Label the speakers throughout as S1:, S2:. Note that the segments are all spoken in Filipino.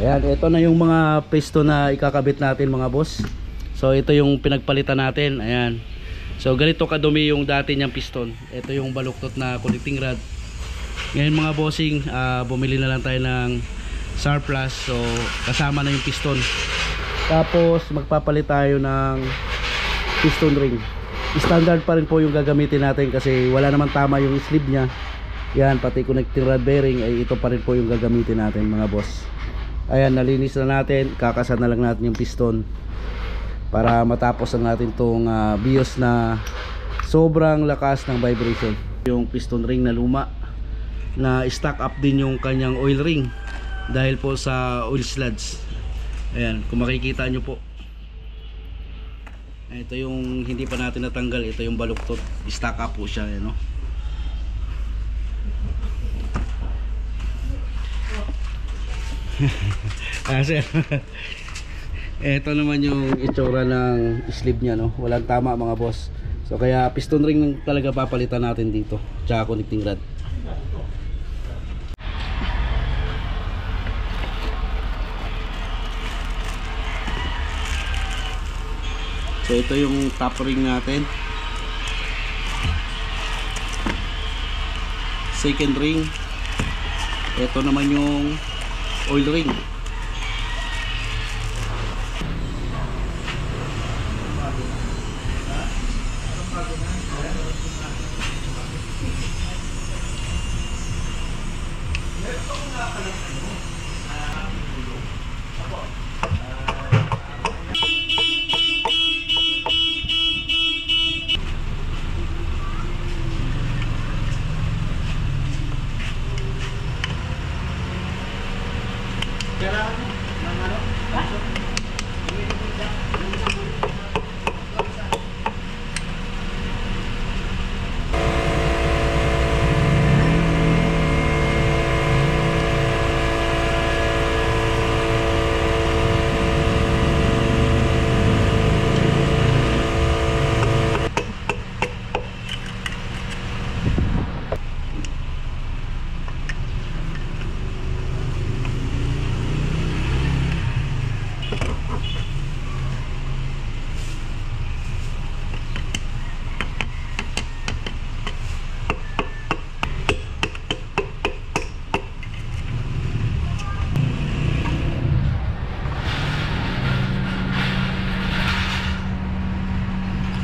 S1: Ayan, ito na yung mga piston na ikakabit natin mga boss. So ito yung pinagpalitan natin. Ayan. So ganito kadumi yung dati niyang piston. Ito yung baluktot na connecting rod. Ngayon mga bossing, bumili na lang tayo ng surplus. So kasama na yung piston. Tapos magpapalit tayo ng piston ring. Standard pa rin po yung gagamitin natin kasi wala naman tama yung sleeve nya. Yan, pati connecting rod bearing ay ito pa rin po yung gagamitin natin mga boss. Ayan, nalinis na natin. Kakasad na lang natin yung piston para matapos na natin tong BIOS na sobrang lakas ng vibration. Yung piston ring na luma na stock up din yung kanyang oil ring dahil po sa oil sludge. Ayan, kung makikita nyo po, ito yung hindi pa natin natanggal. Ito yung baluktot, stock up po siya, no? Kasi ito naman yung itsura ng sleeve nya, no? Walang tama mga boss. So kaya piston ring talaga papalitan natin dito, tsaka connecting rod. So ito yung top ring natin, second ring. Ito naman yung oil ring.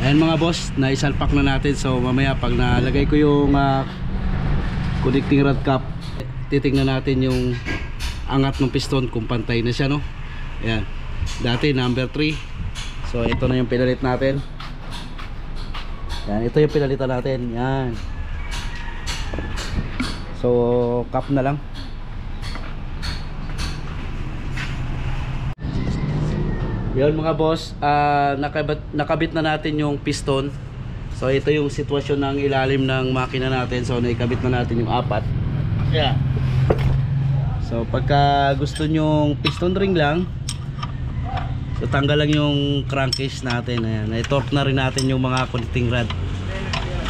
S1: Ayan mga boss, naisalpak na natin. So mamaya pag nalagay ko yung connecting rod cap, titingnan natin yung angat ng piston kung pantay na siya, no? Ayan, dati number 3. So ito na yung pinalit natin. Yan, ito yung pinalitan natin. Yan. So cap na lang. Yun mga boss, nakabit na natin yung piston. So ito yung sitwasyon ng ilalim ng makina natin. So naikabit na natin yung 4. Yeah. So pagka gusto nyong piston ring lang, so tanggal lang yung crankcase natin. Ayan, na-torque na rin natin yung mga connecting rod.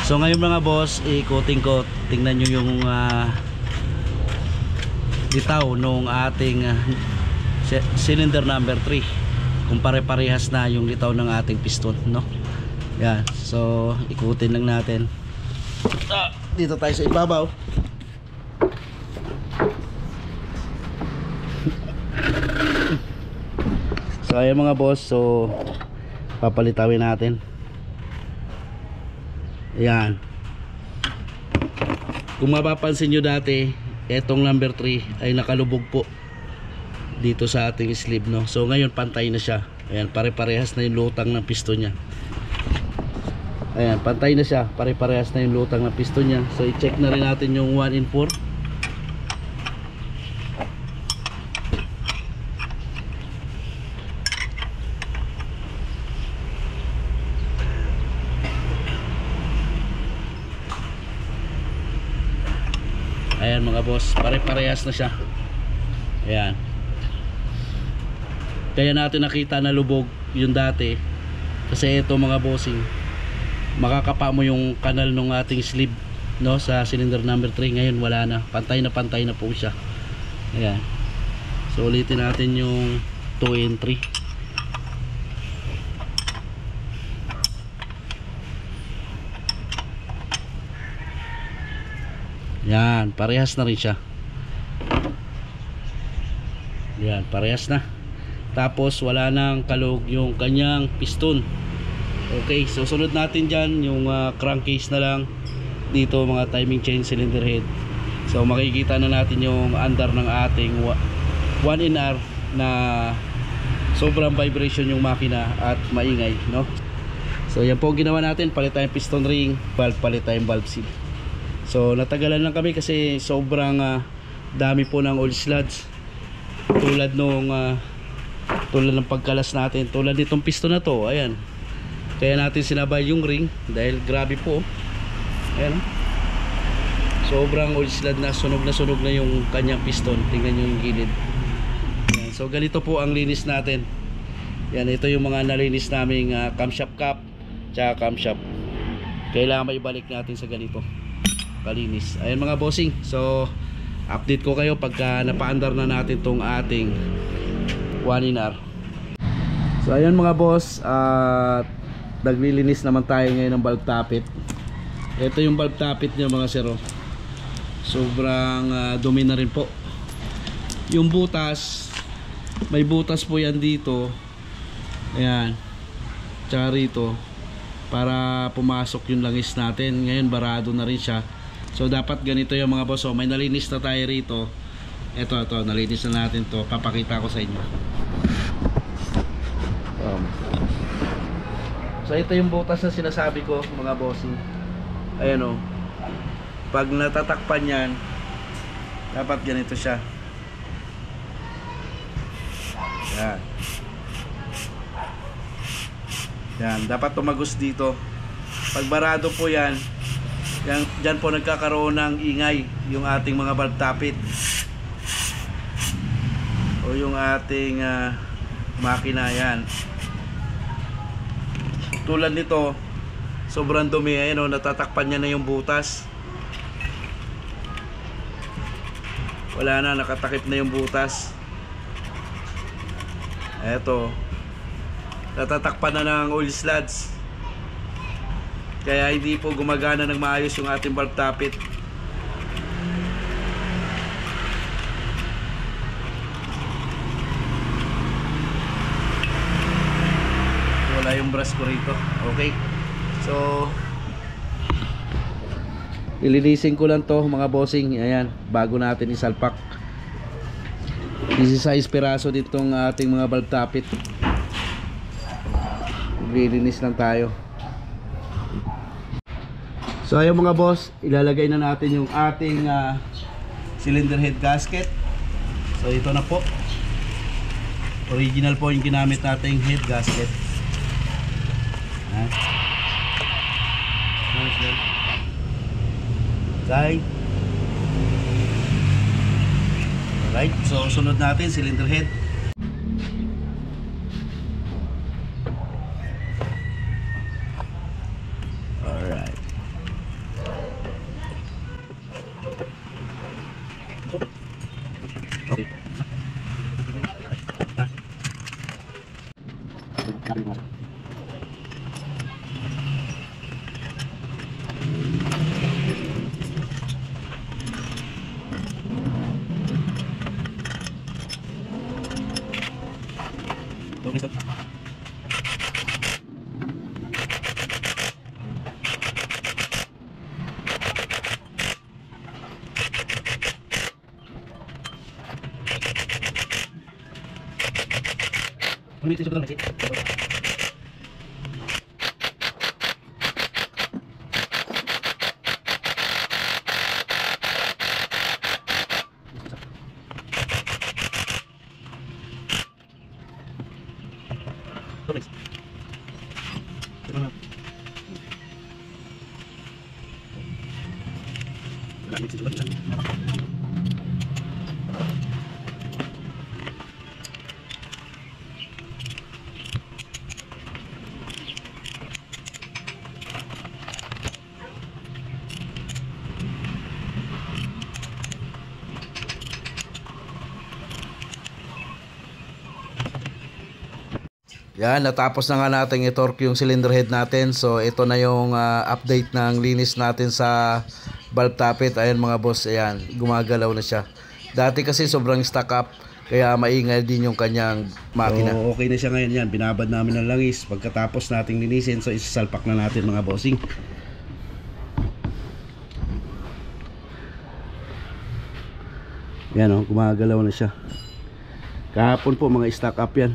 S1: So ngayon mga boss, ikutin ko, tingnan nyo yung bitaw nung ating cylinder number 3. Kung pare-parehas na yung litaw ng ating piston, no? Yan, so ikutin lang natin. Dito tayo sa ibabaw. So ayan mga boss, so papalitawin natin. Ayan. Kung mapapansin nyo dati, etong number 3 ay nakalubog po dito sa ating sleeve, no? So ngayon pantay na siya. Ayan, pare-parehas na yung lutang ng piston niya. Ayan, pantay na siya, pare-parehas na yung lutang ng piston niya. So i-check na rin natin yung 1 in 4. Ayan mga boss, pare-parehas na siya. Ayan. Kaya natin nakita na lubog yung dati kasi ito mga bossing, makakapa mo yung kanal ng ating sleeve, no, sa cylinder number 3. Ngayon wala na, pantay na po siya. Ayan. So ulitin natin yung 2 and 3. Yan, parehas na rin siya. Yan, parehas na. Tapos wala nang kalog yung kanyang piston. Okay, so sunod natin dyan yung crankcase na lang. Dito mga timing chain, cylinder head. So makikita na natin yung under ng ating 1NR na sobrang vibration yung makina at maingay, no? So yan po ginawa natin, palit tayong piston ring, palit tayong valve seal. So natagalan lang kami kasi sobrang dami po ng oil sludge. Tulad ng pagkalas natin, tulad nitong piston na to, ayan. Kaya natin sinabay yung ring dahil grabe po. Ayan. Sobrang oil sludge na sunog na yung kanyang piston. Tingnan nyo yung gilid. Ayan. So ganito po ang linis natin. Yan, ito yung mga nalinis naming camshaft cap tsaka camshaft. Kailangan maibalik natin sa ganito kalinis. Ayan mga bossing, so update ko kayo pagka napaandar na natin tong ating 1NR. So ayan mga boss, naglilinis naman tayo ngayon ng valve tappet. Ito yung valve tappet niya mga sero. Sobrang dumi na rin po. Yung butas, may butas po yan dito. Ayan, tsaka rito, para pumasok yung langis natin. Ngayon barado na rin siya. So dapat ganito yung mga boss. So may nalinis na tayo rito. Ito, nalinis na natin to. Papakita ko sa inyo. So ito yung butas na sinasabi ko mga bossing. Ayan o. Pag natatakpan yan, dapat ganito siya. Yan. Yan, dapat tumagos dito. Pag barado po yan, dyan po nagkakaroon ng ingay yung ating mga valve tappet o yung ating makina. Yan, tulad nito, sobrang dumi. Ayan o, natatakpan niya na yung butas. Wala na, nakatakip na yung butas. Eto, natatakpan na ng oil sludge. Kaya hindi po gumagana ng maayos yung ating valve tappet. Wala yung brush ko rito. Okay. So ilinisin ko lang to mga bossing. Ayan, bago natin isalpak. 16 piraso ditong ating mga valve tappet. Ililinis lang tayo. So ayun mga boss, ilalagay na natin yung ating cylinder head gasket. So ito na po. Original po yung ginamit nating head gasket. Okay. Alright, so sunod natin cylinder head. Alright. Okay. Yan, natapos na nga natin i-torque yung cylinder head natin. So ito na yung update ng linis natin sa valve tappet. Ayan mga boss, ayan, gumagalaw na siya. Dati kasi sobrang stuck up, kaya maingay din yung kanyang makina. So okay na siya ngayon. Yan, binabad namin ng langis pagkatapos nating linisin. So isasalpak na natin mga bossing. Yan o, gumagalaw na siya. Kahapon po mga stuck up yan.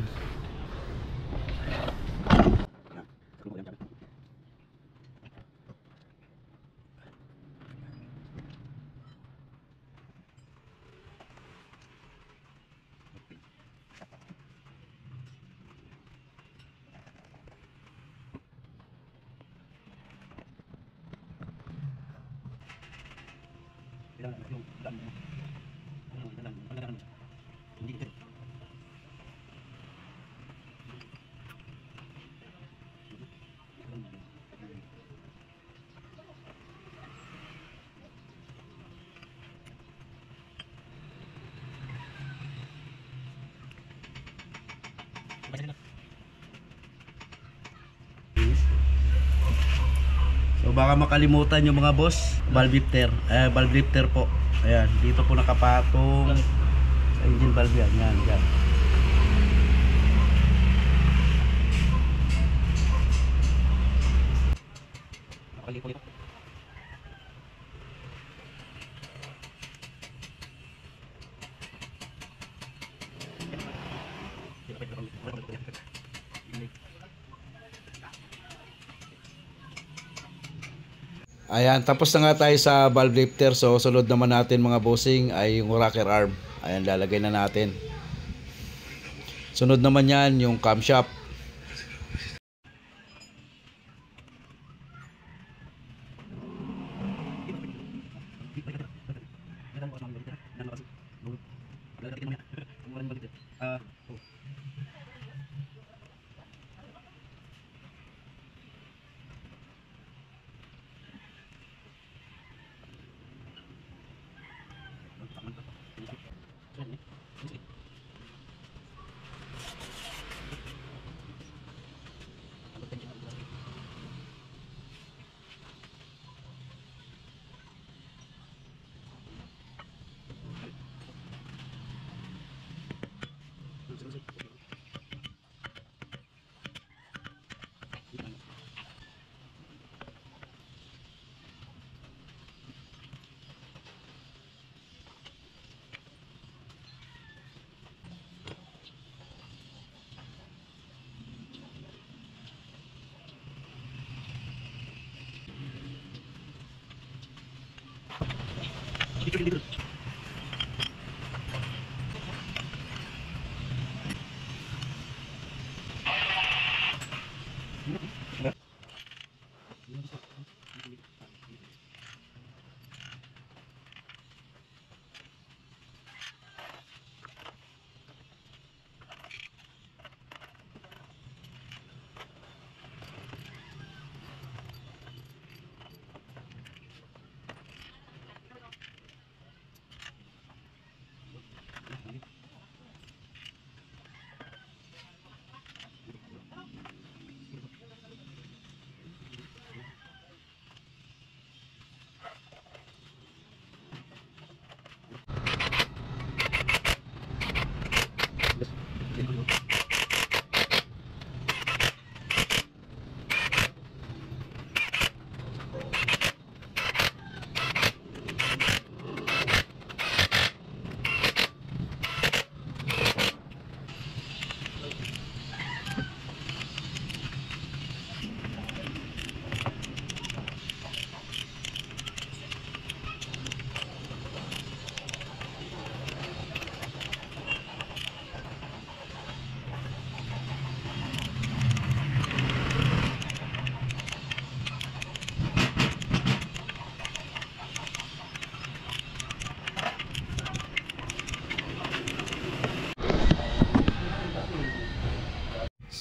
S1: So baka makalimutan yung mga boss, valve lifter po. Ayan, dito po nakapatong sa engine valve yan, yan. Ayan, tapos na nga tayo sa valve lifter. So sunod naman natin mga bossing ay yung rocker arm. Ayan, lalagay na natin. Sunod naman yan yung camshaft.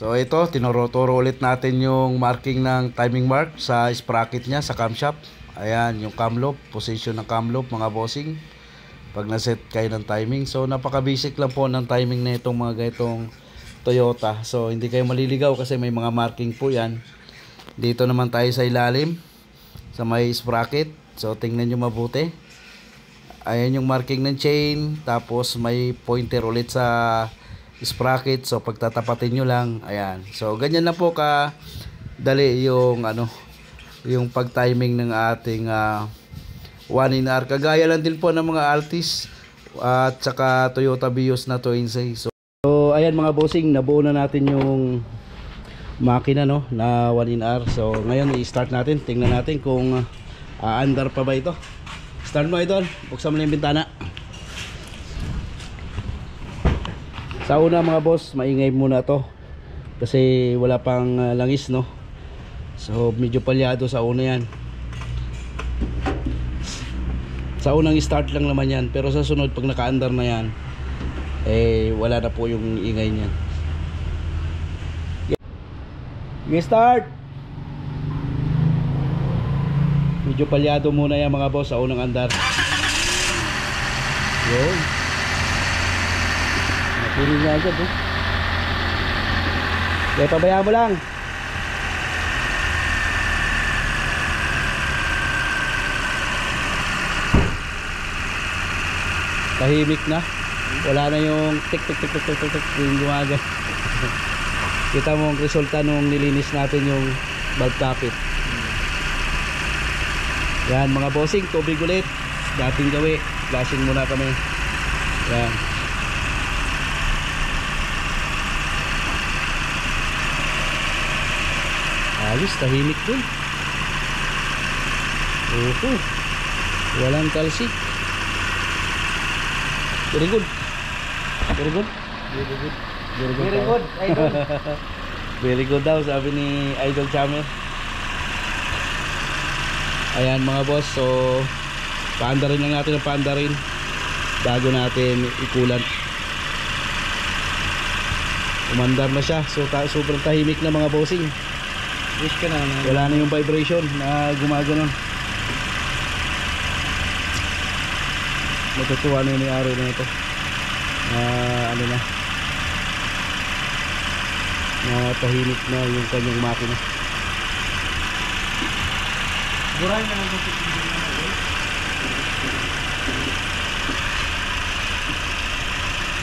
S1: So ito, tinuro-turo ulit natin yung marking ng timing mark sa sprocket niya sa camshaft. Ayan, yung cam loop, position ng cam loop mga bossing. Pag naset kayo ng timing. So napaka-basic lang po ng timing na itong mga ganitong Toyota. So hindi kayo maliligaw kasi may mga marking po yan. Dito naman tayo sa ilalim sa may sprocket. So tingnan nyo mabuti. Ayan yung marking ng chain. Tapos may pointer ulit sa sprocket. So pagtatapatin nyo lang. Ayan. So ganyan lang po ka dali yung yung pag timing ng ating 1NR. Kagaya lang din po ng mga Altis at saka Toyota Vios na 2.6. So ayan mga bossing, nabuo na natin yung makina na 1NR. So ngayon i-start natin, tingnan natin kung andar pa ba ito. Start mo idol, buksan mo na yung bintana. Sa una mga boss, maingay muna to kasi wala pang langis so medyo palyado sa una yan. Sa unang start lang naman yan, pero sa sunod pag naka-andar na yan wala na po yung ingay niyan. Start. Medyo palyado muna yan mga boss sa unang andar. Yun. Napunin niya agad Kaya pabayaan mo lang. Tahimik na. Wala na yung tik tik tik tik tik tik yung gumaga. Kita mo ang resulta nung nilinis natin yung valve capit. Yan mga bossing, tubig ulit. Dating gawi, flashing muna kami. Yan. Ayos, tahimik dun. Oho. Walang talsik. Very good. Very good. Very good. Very good. Very good, idol. Very good daw sabi ni Idol Chamer. Ayan mga boss, so paandarin lang natin ang paandarin bago natin ikulan. Umandar na siya, so sobrang tahimik na mga bossing. Wish ka na. Wala na yung vibration na gumagano. Natutuwa na yung may-ari na ito. Tahimik na yung kanyang makina. Buray na lang.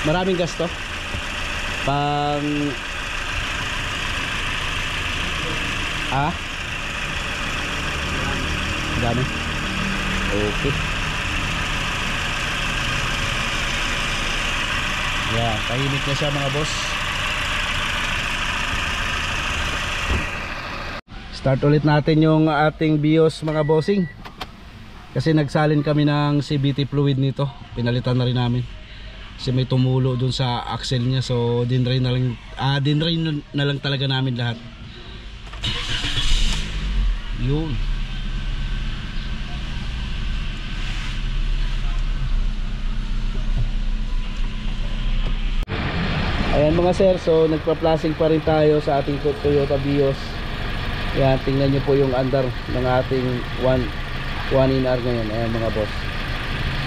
S1: Maraming gasto pang dami. Okay. Yeah, tahimik na siya mga boss. Start ulit natin yung ating Vios mga bossing. Kasi nagsalin kami ng CVT fluid nito. Pinalitan na rin namin. Kasi may tumulo dun sa axle niya. So dinrain na lang talaga namin lahat. Yun. Ayan mga sir, so nagpa-plasing pa rin tayo sa ating Toyota Vios. Ayan, tingnan nyo po yung andar ng ating 1NR ngayon. Ayan mga boss,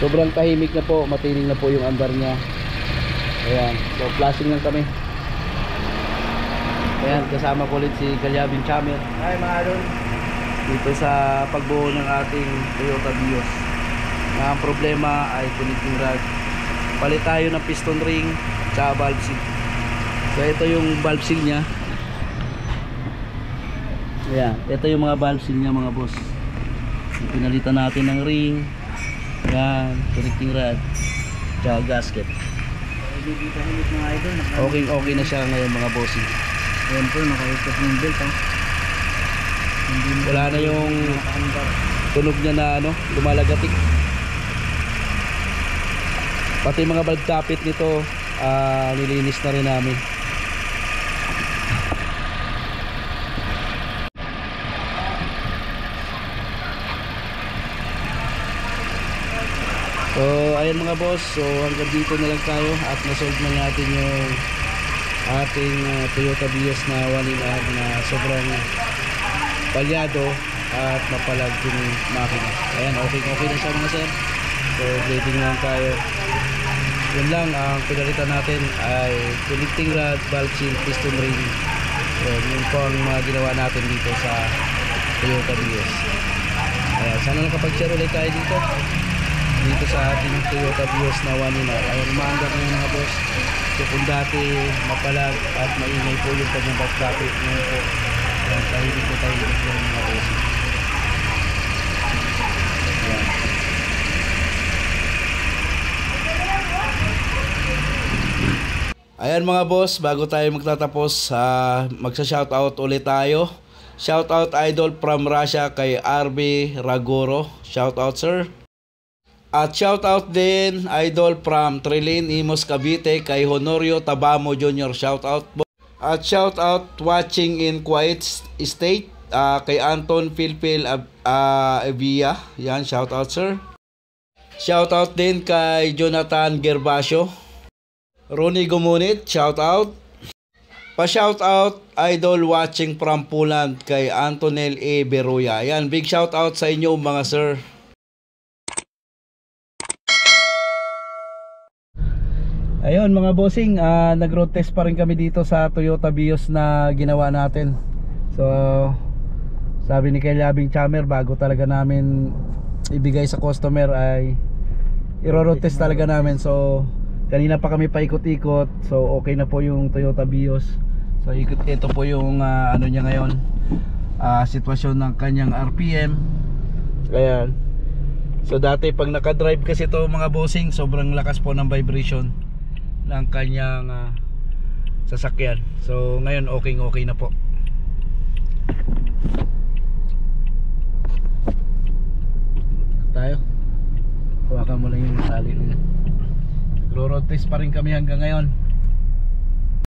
S1: sobrang tahimik na po, matining na po yung andar nya. Ayan, so plasing lang kami. Ayan, kasama ko ulit si Calyabin Chamer.
S2: Hi mga idol.
S1: Dito sa pagbuo ng ating Toyota Vios. Ang problema ay connecting rod. Palit tayo ng piston ring at valve seal. So ito yung valve seal nya. Ayan, ito yung mga valve seal nya mga boss. Pinalitan natin ng ring. Ayan, connecting rod at gasket. Okay na siya ngayon mga bossing.
S2: Ayan po, nakaikot yung belt
S1: Wala na yung tunog niya na lumalagatik. Pati mga valve capit nito nilinis na rin namin. So ayan mga boss, so hanggang dito na lang tayo at nasolve na natin yung ating Toyota Vios na 1NR na sobrang palyado at mapalag yung makina. Ayan, okay na siya mga sir. So grading lang tayo. Yun lang, ang pinalitan natin ay connecting rod, valve seal, piston ring. Yun po ang mga ginawa natin dito sa Toyota Vios. Kaya sana nakapag-share ulit tayo dito sa ating Toyota Vios na 1-in-1. Ayun, umaandar na yung mga boss. So kung dati mapalag at maingay po yung kanyang backtraffic, ngayon po tahimik po tayo dito yung mga boss. Ayan. Ayan mga boss, bago tayo magtatapos, magsa-shoutout ulit tayo. Shoutout idol from Russia kay RB Ragoro. Shoutout sir. At shoutout din idol from Trilin Imos Cavite kay Honorio Tabamo Jr. Shoutout. At shoutout watching in Kuwait State kay Anton Filpil Evia. Yan, shoutout sir. Shoutout din kay Jonathan Gervasio. Ronnie Gumunit, shoutout. Pa-shoutout idol watching from Poland kay Antonel E. Beruya. Yan, big shoutout sa inyo mga sir. Ayun mga bossing, nag-road test pa rin kami dito sa Toyota Vios na ginawa natin. So sabi ni Kay Labing Chammer, bago talaga namin ibigay sa customer ay i-road test talaga namin. So kanina pa kami paikot-ikot. So okay na po yung Toyota Vios. So ito po yung ano niya ngayon, sitwasyon ng kanyang RPM. Ayan. So dati pag naka-drive kasi to mga bossing, sobrang lakas po ng vibration ng kanyang sasakyan. So ngayon okay na po. Tayo. Hawakan mo lang yung tali niya. Road test pa rin kami hanggang ngayon.